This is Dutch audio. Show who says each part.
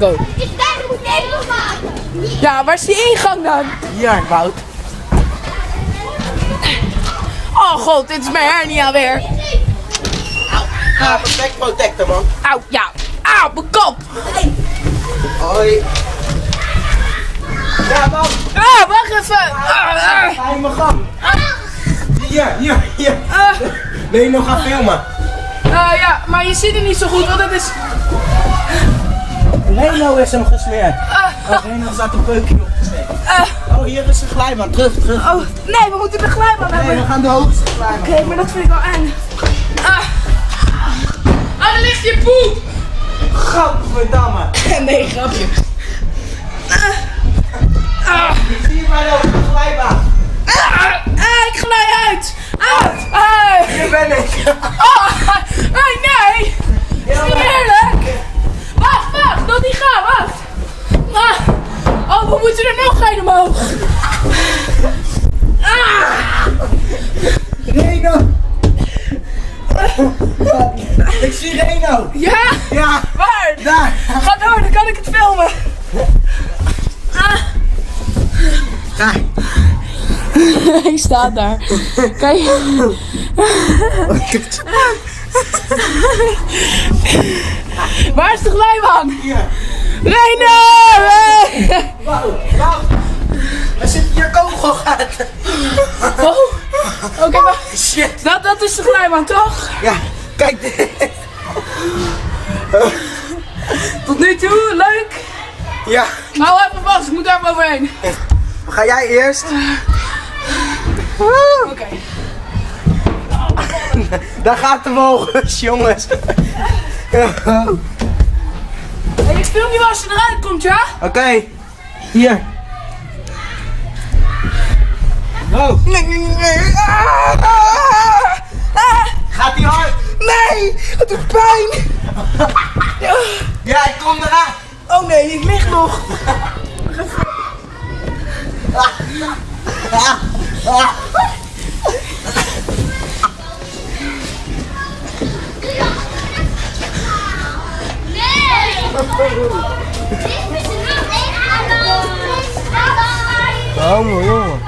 Speaker 1: Go.
Speaker 2: Ik moet even maken.
Speaker 1: Ja, waar is die ingang dan?
Speaker 3: Hier, Wout.
Speaker 1: Oh god, dit is mijn hernia weer.
Speaker 3: Ja, perfect protector, man.
Speaker 1: Auw, ja. Auw, mijn kop.
Speaker 3: Hoi. Ja, man.
Speaker 1: Ah, wacht even.
Speaker 3: Ga in mijn gang. Hier. Wil je nog gaan filmen?
Speaker 1: Ja, maar je ziet het niet zo goed, want het is...
Speaker 3: Reno is hem gesmeerd. Reno staat een peukje op. Oh, hier is een glijbaan. Terug.
Speaker 1: Oh, nee, we moeten de glijbaan
Speaker 3: Nee,
Speaker 1: hebben.
Speaker 3: we gaan de hoogste glijbaan.
Speaker 1: Oké, maar dat vind ik wel eng. Daar ligt je poep.
Speaker 3: Gadverdamme.
Speaker 1: Nee, grapje.
Speaker 3: Zie je maar over de glijbaan.
Speaker 1: Ik glij uit.
Speaker 3: Hier ben ik.
Speaker 1: Nee. Dat is niet eerlijk. Wacht, nog niet gaan, wacht. Oh, we moeten er nog een omhoog.
Speaker 3: Reno. Ik zie Reno.
Speaker 1: Ja?
Speaker 3: Ja.
Speaker 1: Waar?
Speaker 3: Daar.
Speaker 1: Ga door, dan kan ik het filmen.
Speaker 3: Daar.
Speaker 1: Hij staat daar. Kijk. Waar is de glijbaan?
Speaker 3: Hier.
Speaker 1: Reino!
Speaker 3: Wout. Er zit hier kogelgaten.
Speaker 1: Oh. Oké, wacht.
Speaker 3: Shit.
Speaker 1: Dat is de glijbaan, toch?
Speaker 3: Ja, kijk dit.
Speaker 1: Tot nu toe, leuk.
Speaker 3: Ja.
Speaker 1: Nou, even vast, ik moet daar even overheen.
Speaker 3: Ga jij eerst?
Speaker 1: Oké.
Speaker 3: Daar gaat de vogels, jongens.
Speaker 1: Hey, ik film je wel als je eruit komt, ja?
Speaker 3: Oké. Hier. Wow. Gaat die hard?
Speaker 1: Nee, het doet pijn.
Speaker 3: Ja, ik kom eraan.
Speaker 1: Oh nee, ik lig nog.
Speaker 3: Oh, jongen.